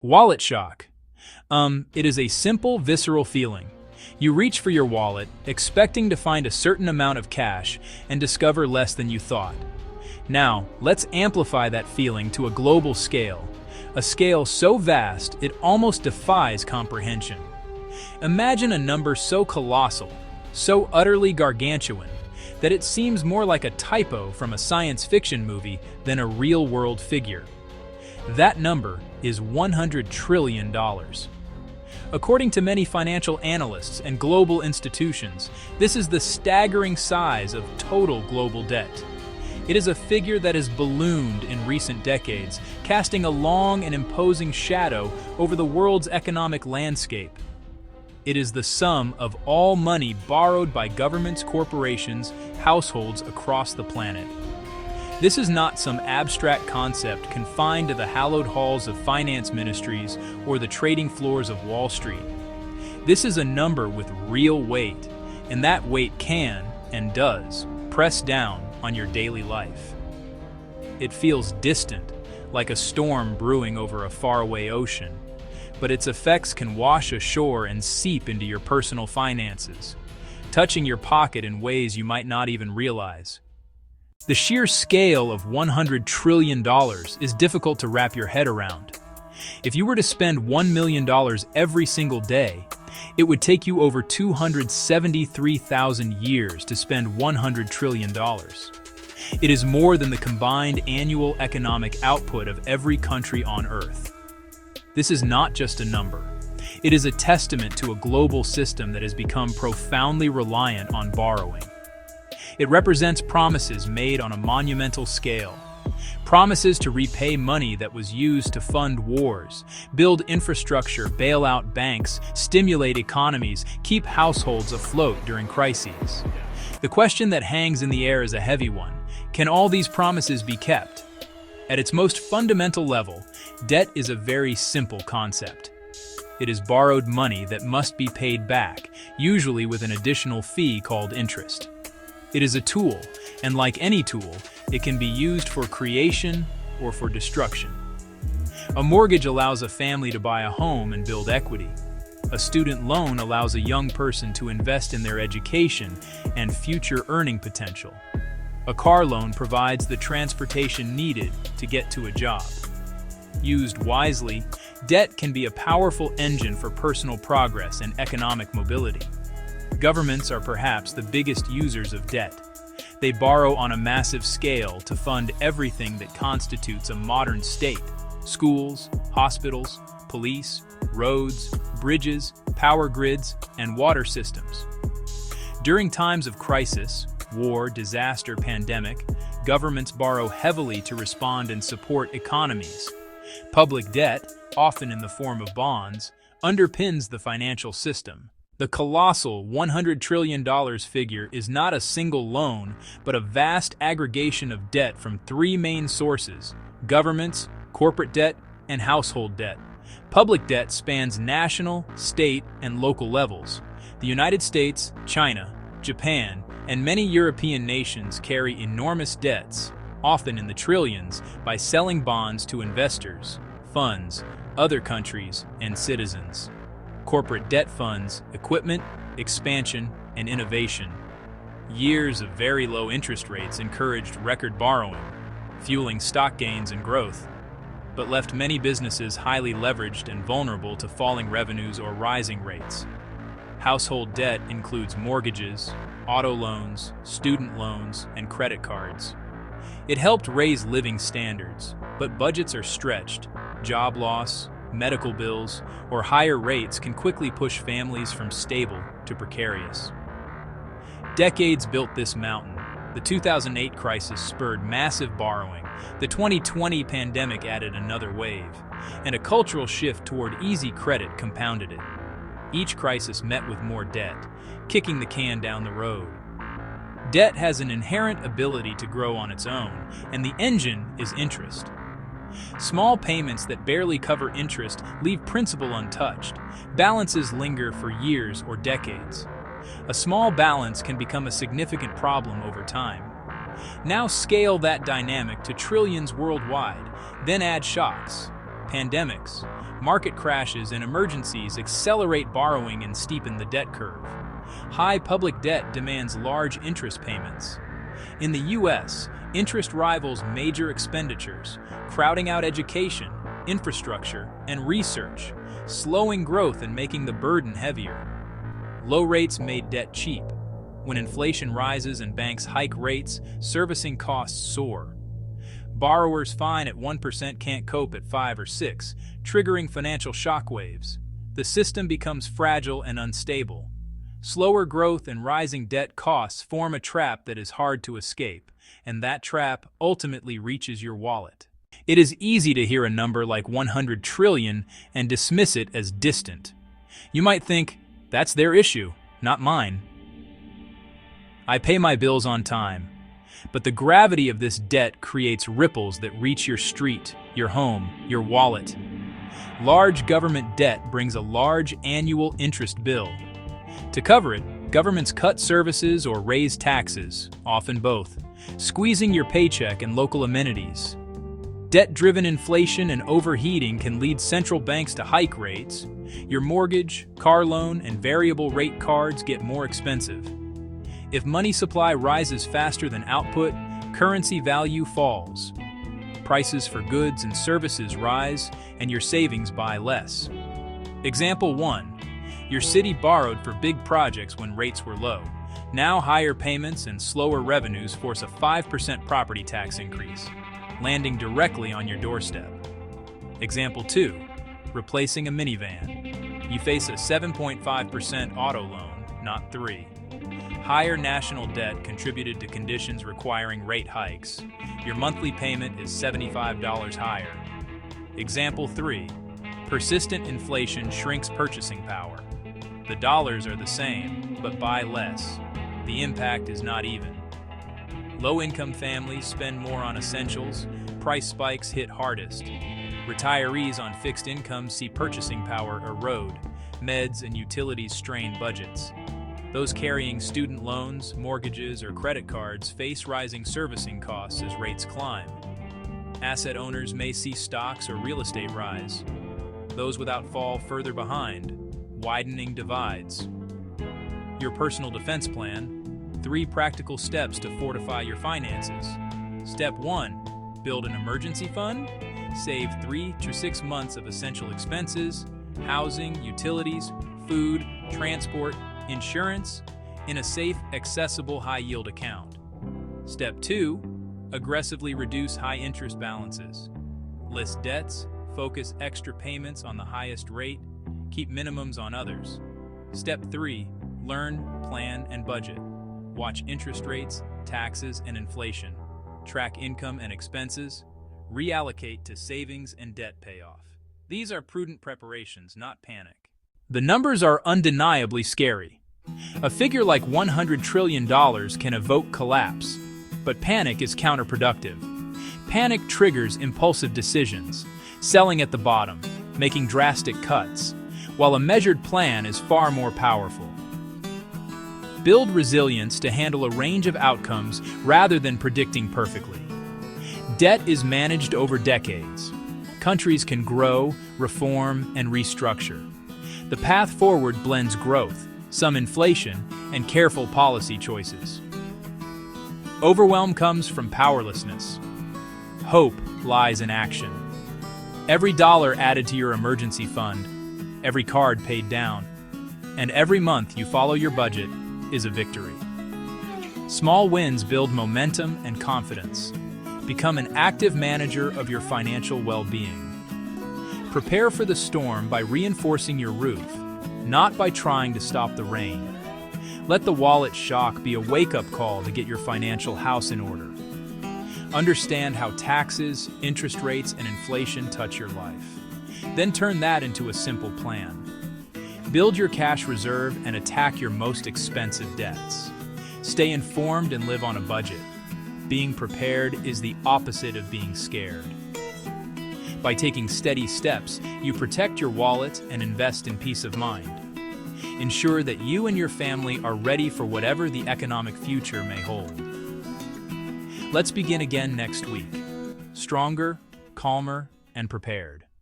Wallet shock. It is a simple, visceral feeling. You reach for your wallet, expecting to find a certain amount of cash, and discover less than you thought. Now, let's amplify that feeling to a global scale, a scale so vast it almost defies comprehension. Imagine a number so colossal, so utterly gargantuan, that it seems more like a typo from a science fiction movie than a real-world figure. That number is $100 trillion. According to many financial analysts and global institutions, this is the staggering size of total global debt. It is a figure that has ballooned in recent decades, casting a long and imposing shadow over the world's economic landscape. It is the sum of all money borrowed by governments, corporations, households across the planet. This is not some abstract concept confined to the hallowed halls of finance ministries or the trading floors of Wall Street. This is a number with real weight, and that weight can, and does, press down on your daily life. It feels distant, like a storm brewing over a faraway ocean, but its effects can wash ashore and seep into your personal finances, touching your pocket in ways you might not even realize. The sheer scale of $100 trillion is difficult to wrap your head around. If you were to spend $1 million every single day, it would take you over 273,000 years to spend $100 trillion. It is more than the combined annual economic output of every country on Earth. This is not just a number. It is a testament to a global system that has become profoundly reliant on borrowing. It represents promises made on a monumental scale. Promises to repay money that was used to fund wars, build infrastructure, bail out banks, stimulate economies, keep households afloat during crises. The question that hangs in the air is a heavy one. Can all these promises be kept? At its most fundamental level, debt is a very simple concept. It is borrowed money that must be paid back, usually with an additional fee called interest. It is a tool, and like any tool, it can be used for creation or for destruction. A mortgage allows a family to buy a home and build equity. A student loan allows a young person to invest in their education and future earning potential. A car loan provides the transportation needed to get to a job. Used wisely, debt can be a powerful engine for personal progress and economic mobility. Governments are perhaps the biggest users of debt. They borrow on a massive scale to fund everything that constitutes a modern state: schools, hospitals, police, roads, bridges, power grids, and water systems. During times of crisis, war, disaster, pandemic, governments borrow heavily to respond and support economies. Public debt, often in the form of bonds, underpins the financial system. The colossal $100 trillion figure is not a single loan, but a vast aggregation of debt from three main sources: governments, corporate debt, and household debt. Public debt spans national, state, and local levels. The United States, China, Japan, and many European nations carry enormous debts, often in the trillions, by selling bonds to investors, funds, other countries, and citizens. Corporate debt funds equipment, expansion, and innovation. Years of very low interest rates encouraged record borrowing, fueling stock gains and growth, but left many businesses highly leveraged and vulnerable to falling revenues or rising rates. Household debt includes mortgages, auto loans, student loans, and credit cards. It helped raise living standards, but budgets are stretched. Job loss, medical bills, or higher rates can quickly push families from stable to precarious. Decades built this mountain. The 2008 crisis spurred massive borrowing, the 2020 pandemic added another wave, and a cultural shift toward easy credit compounded it. Each crisis met with more debt, kicking the can down the road. Debt has an inherent ability to grow on its own, and the engine is interest. Small payments that barely cover interest leave principal untouched. Balances linger for years or decades. A small balance can become a significant problem over time. Now scale that dynamic to trillions worldwide, then add shocks, pandemics, Market crashes and emergencies accelerate borrowing and steepen the debt curve. High public debt demands large interest payments. In the U.S., interest rivals major expenditures, crowding out education, infrastructure, and research, slowing growth and making the burden heavier. Low rates made debt cheap. When inflation rises and banks hike rates, servicing costs soar. Borrowers fine at 1% can't cope at 5 or 6, triggering financial shockwaves. The system becomes fragile and unstable. Slower growth and rising debt costs form a trap that is hard to escape, and that trap ultimately reaches your wallet. It is easy to hear a number like 100 trillion and dismiss it as distant. You might think, that's their issue, not mine. I pay my bills on time, but the gravity of this debt creates ripples that reach your street, your home, your wallet. Large government debt brings a large annual interest bill. To cover it, governments cut services or raise taxes, often both, squeezing your paycheck and local amenities. Debt-driven inflation and overheating can lead central banks to hike rates. Your mortgage, car loan, and variable rate cards get more expensive. If money supply rises faster than output, currency value falls. Prices for goods and services rise, and your savings buy less. Example 1. Your city borrowed for big projects when rates were low. Now higher payments and slower revenues force a 5% property tax increase, landing directly on your doorstep. Example 2. Replacing a minivan. You face a 7.5% auto loan, not 3. Higher national debt contributed to conditions requiring rate hikes. Your monthly payment is $75 higher. Example 3. Persistent inflation shrinks purchasing power. The dollars are the same, but buy less. The impact is not even. Low-income families spend more on essentials, price spikes hit hardest. Retirees on fixed incomes see purchasing power erode, meds and utilities strain budgets. Those carrying student loans, mortgages, or credit cards face rising servicing costs as rates climb. Asset owners may see stocks or real estate rise. Those without fall further behind, widening divides. Your personal defense plan: 3 practical steps to fortify your finances. Step 1. Build an emergency fund. Save 3 to 6 months of essential expenses, housing, utilities, food, transport, insurance, in a safe, accessible, high-yield account. Step 2. Aggressively reduce high-interest balances. List debts, focus extra payments on the highest rate, keep minimums on others. Step 3. Learn, plan, and budget. Watch interest rates, taxes, and inflation. Track income and expenses. Reallocate to savings and debt payoff. These are prudent preparations, not panic. The numbers are undeniably scary. A figure like $100 trillion can evoke collapse, but panic is counterproductive. Panic triggers impulsive decisions, selling at the bottom, making drastic cuts, while a measured plan is far more powerful. Build resilience to handle a range of outcomes rather than predicting perfectly. Debt is managed over decades. Countries can grow, reform, and restructure. The path forward blends growth, some inflation, and careful policy choices. Overwhelm comes from powerlessness. Hope lies in action. Every dollar added to your emergency fund, every card paid down, and every month you follow your budget is a victory. Small wins build momentum and confidence. Become an active manager of your financial well-being. Prepare for the storm by reinforcing your roof, not by trying to stop the rain. Let the wallet shock be a wake-up call to get your financial house in order. Understand how taxes, interest rates, and inflation touch your life. Then turn that into a simple plan. Build your cash reserve and attack your most expensive debts. Stay informed and live on a budget. Being prepared is the opposite of being scared. By taking steady steps, you protect your wallet and invest in peace of mind. Ensure that you and your family are ready for whatever the economic future may hold. Let's begin again next week, stronger, calmer, and prepared.